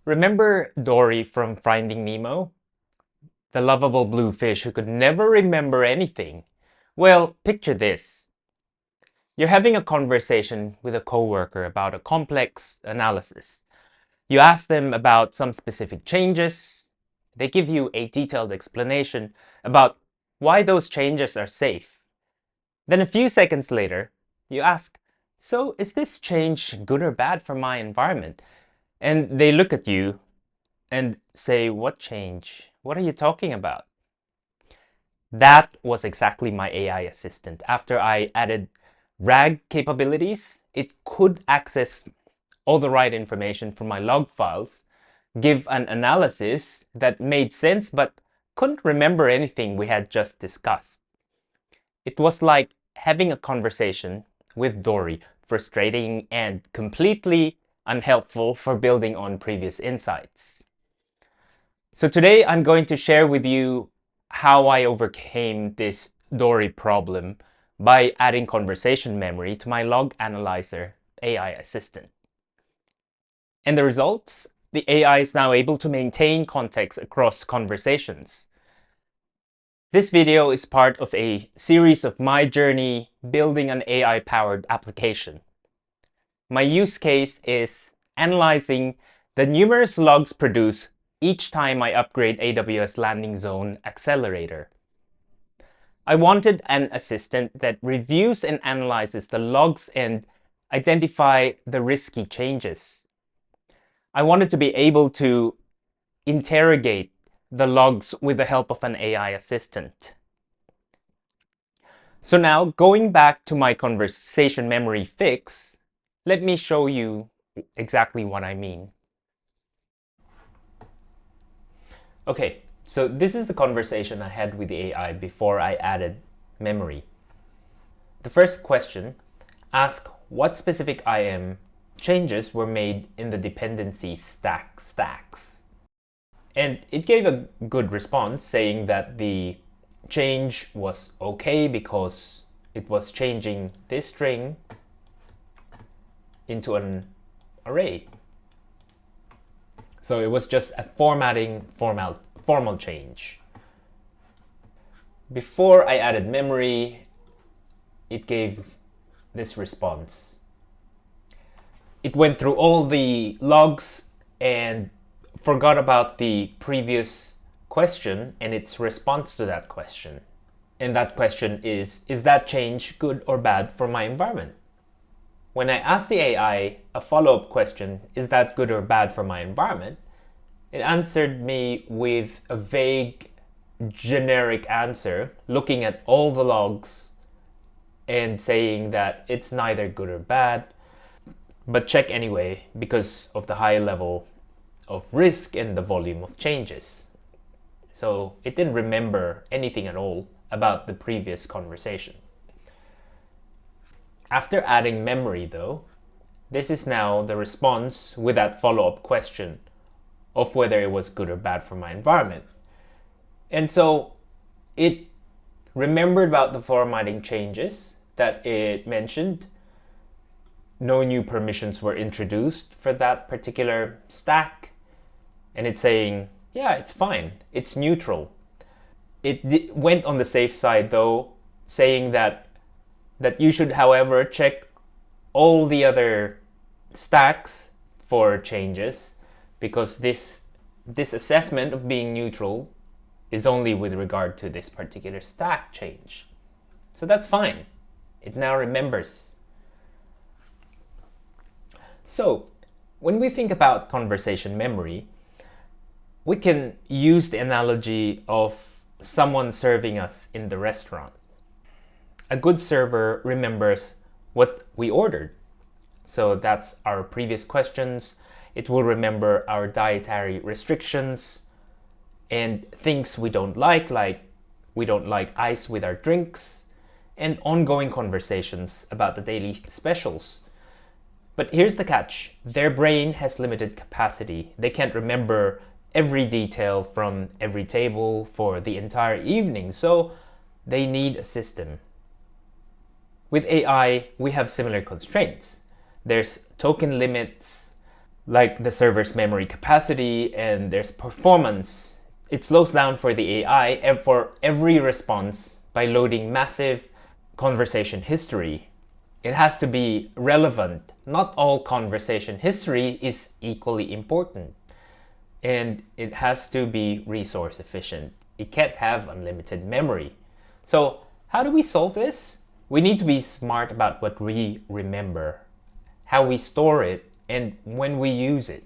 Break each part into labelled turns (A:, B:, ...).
A: Remember Dory from Finding Nemo? The lovable blue fish who could never remember anything. Well, picture this. You're having a conversation with a coworker about a complex analysis. You ask them about some specific changes. They give you a detailed explanation about why those changes are safe. Then a few seconds later, you ask, "So is this change good or bad for my environment?" And they look at you and say, "What change? What are you talking about?" That was exactly my AI assistant. After I added RAG capabilities, it could access all the right information from my log files, give an analysis that made sense but couldn't remember anything we had just discussed. It was like having a conversation with Dory, frustrating and completely unhelpful for building on previous insights. So today I'm going to share with you how I overcame this Dory problem by adding conversation memory to my log analyzer AI assistant. And the results? The AI is now able to maintain context across conversations. This video is part of a series of my journey building an AI-powered application. My use case is analyzing the numerous logs produced each time I upgrade AWS Landing Zone Accelerator. I wanted an assistant that reviews and analyzes the logs and identify the risky changes. I wanted to be able to interrogate the logs with the help of an AI assistant. So now, going back to my conversation memory fix, let me show you exactly what I mean. Okay, so this is the conversation I had with the AI before I added memory. The first question, ask what specific IAM changes were made in the dependency stacks. And it gave a good response saying that the change was okay because it was changing this string into an array. So it was just a formal change. Before I added memory, it gave this response. It went through all the logs and forgot about the previous question and its response to that question. And that question is that change good or bad for my environment? When I asked the AI a follow-up question, is that good or bad for my environment? It answered me with a vague, generic answer, looking at all the logs and saying that it's neither good or bad, but check anyway because of the high level of risk and the volume of changes. So it didn't remember anything at all about the previous conversation. After adding memory though, this is now the response with that follow-up question of whether it was good or bad for my environment. And so it remembered about the formatting changes that it mentioned. No new permissions were introduced for that particular stack. And it's saying, yeah, it's fine. It's neutral. It went on the safe side though, saying that you should, however, check all the other stacks for changes because this assessment of being neutral is only with regard to this particular stack change. So that's fine. It now remembers. So when we think about conversation memory, we can use the analogy of someone serving us in the restaurant. A good server remembers what we ordered. So that's our previous questions. It will remember our dietary restrictions and things we don't like we don't like ice with our drinks, and ongoing conversations about the daily specials. But here's the catch. Their brain has limited capacity. They can't remember every detail from every table for the entire evening, so they need a system. With AI, we have similar constraints. There's token limits, like the server's memory capacity and there's performance. It slows down for the AI for every response by loading massive conversation history. It has to be relevant. Not all conversation history is equally important. And it has to be resource efficient. It can't have unlimited memory. So how do we solve this? We need to be smart about what we remember, how we store it, and when we use it.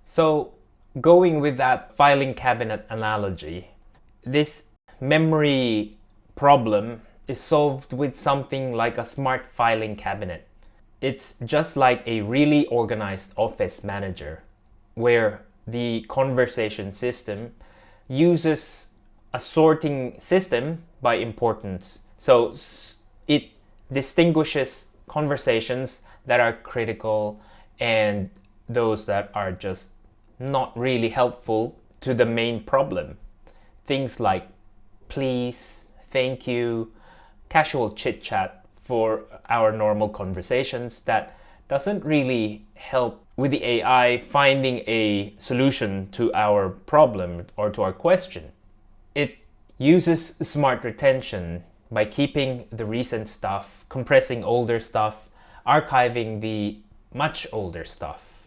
A: So going with that filing cabinet analogy, this memory problem is solved with something like a smart filing cabinet. It's just like a really organized office manager where the conversation system uses a sorting system by importance. So it distinguishes conversations that are critical and those that are just not really helpful to the main problem. Things like please, thank you, casual chit chat for our normal conversations that doesn't really help with the AI finding a solution to our problem or to our question. It uses smart retention by keeping the recent stuff, compressing older stuff, archiving the much older stuff.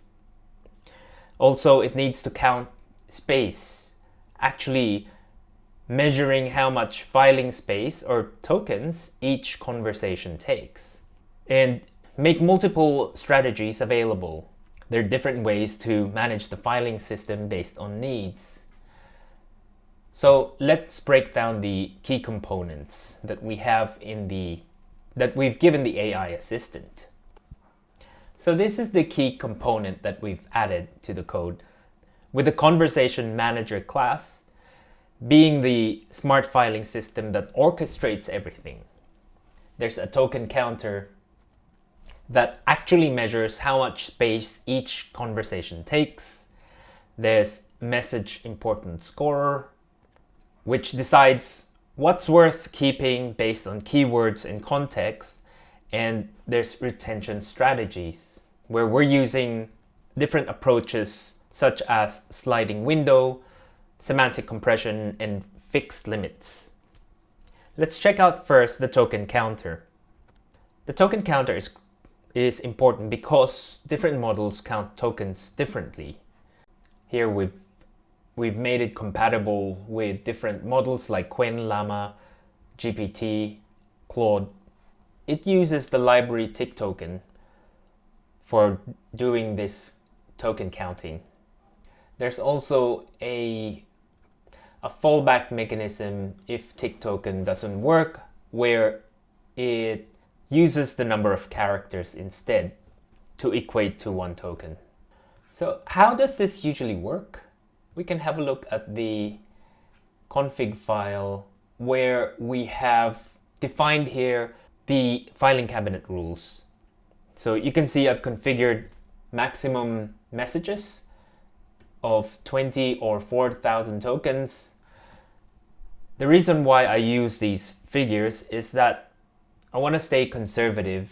A: Also, it needs to count space, actually measuring how much filing space or tokens each conversation takes, and make multiple strategies available. There are different ways to manage the filing system based on needs. So let's break down the key components that we have that we've given the AI assistant. So this is the key component that we've added to the code, with the conversation manager class being the smart filing system that orchestrates everything. There's a token counter that actually measures how much space each conversation takes. There's message importance scorer, which decides what's worth keeping based on keywords and context. And there's retention strategies, where we're using different approaches such as sliding window, semantic compression, and fixed limits. Let's check out first the token counter. The token counter is important because different models count tokens differently. Here we've made it compatible with different models like Qwen, Llama, GPT, Claude. It uses the library tick token for doing this token counting. There's also a fallback mechanism if tick token doesn't work, where it uses the number of characters instead to equate to one token. So how does this usually work? We can have a look at the config file where we have defined here the filing cabinet rules. So you can see I've configured maximum messages of 20 or 4,000 tokens. The reason why I use these figures is that I want to stay conservative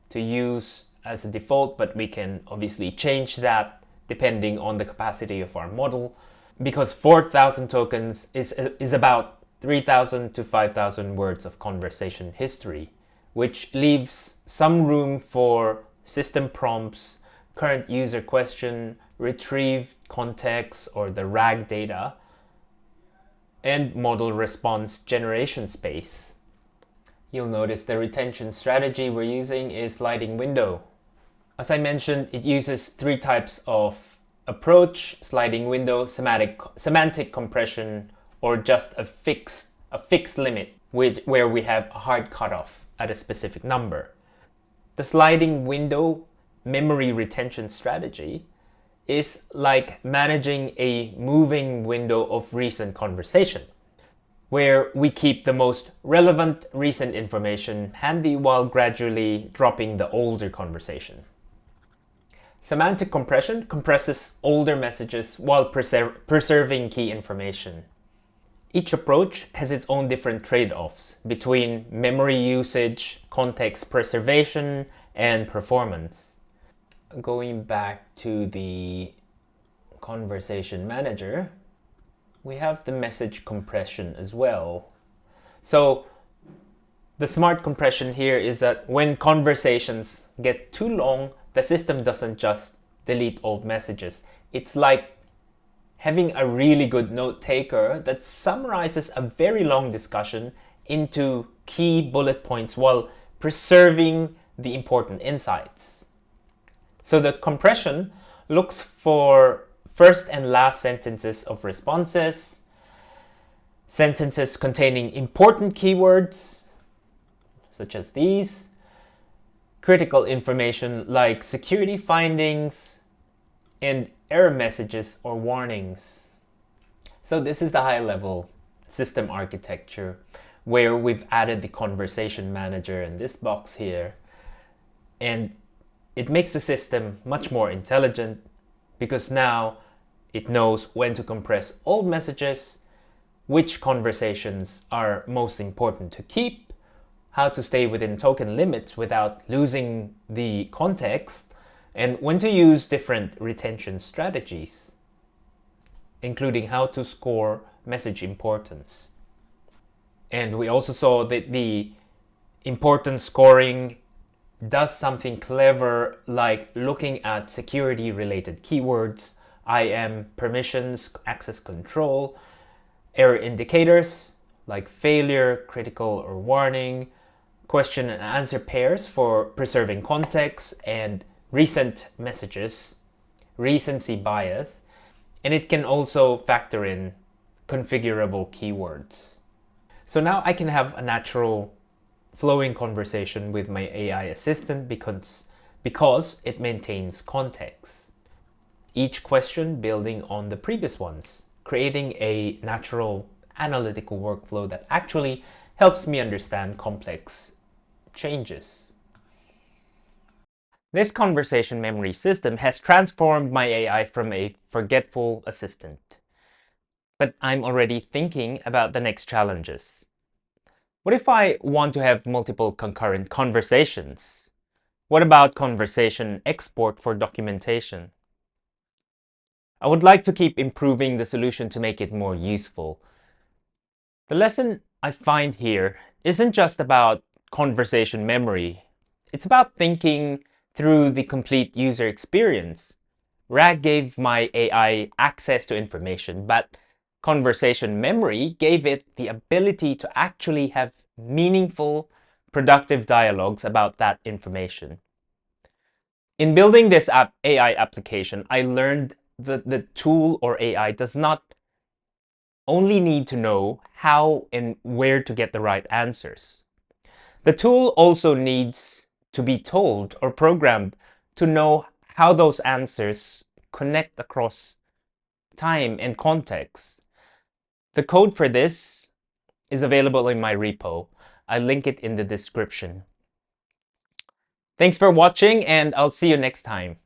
A: to use as a default, but we can obviously change that depending on the capacity of our model, because 4,000 tokens is about 3,000 to 5,000 words of conversation history, which leaves some room for system prompts, current user question, retrieved context or the RAG data, and model response generation space. You'll notice the retention strategy we're using is sliding window. As I mentioned, it uses three types of approach: sliding window, semantic compression, or just a fixed limit where we have a hard cutoff at a specific number. The sliding window memory retention strategy is like managing a moving window of recent conversation, where we keep the most relevant recent information handy while gradually dropping the older conversation. Semantic compression compresses older messages while preserving key information. Each approach has its own different trade-offs between memory usage, context preservation, and performance. going back to the conversation manager, we have the message compression as well. So the smart compression here is that when conversations get too long, the system doesn't just delete old messages. It's like having a really good note taker that summarizes a very long discussion into key bullet points while preserving the important insights. So the compression looks for first and last sentences of responses, sentences containing important keywords, such as these, critical information like security findings, and error messages or warnings. So this is the high-level system architecture where we've added the conversation manager in this box here. And it makes the system much more intelligent because now it knows when to compress old messages, which conversations are most important to keep, how to stay within token limits without losing the context, and when to use different retention strategies, including how to score message importance. And we also saw that the importance scoring does something clever like looking at security related keywords, IAM, permissions, access control, error indicators like failure, critical, or warning, question and answer pairs for preserving context, and recent messages, recency bias, and it can also factor in configurable keywords. So now I can have a natural flowing conversation with my AI assistant because it maintains context. Each question building on the previous ones, creating a natural analytical workflow that actually helps me understand complex changes. This conversation memory system has transformed my AI from a forgetful assistant. But I'm already thinking about the next challenges. What if I want to have multiple concurrent conversations? What about conversation export for documentation? I would like to keep improving the solution to make it more useful. The lesson I find here isn't just about conversation memory. It's about thinking through the complete user experience. RAG gave my AI access to information, but conversation memory gave it the ability to actually have meaningful, productive dialogues about that information. In building this AI application, I learned that the tool or AI does not only need to know how and where to get the right answers. The tool also needs to be told or programmed to know how those answers connect across time and context. The code for this is available in my repo. I'll link it in the description. Thanks for watching, and I'll see you next time.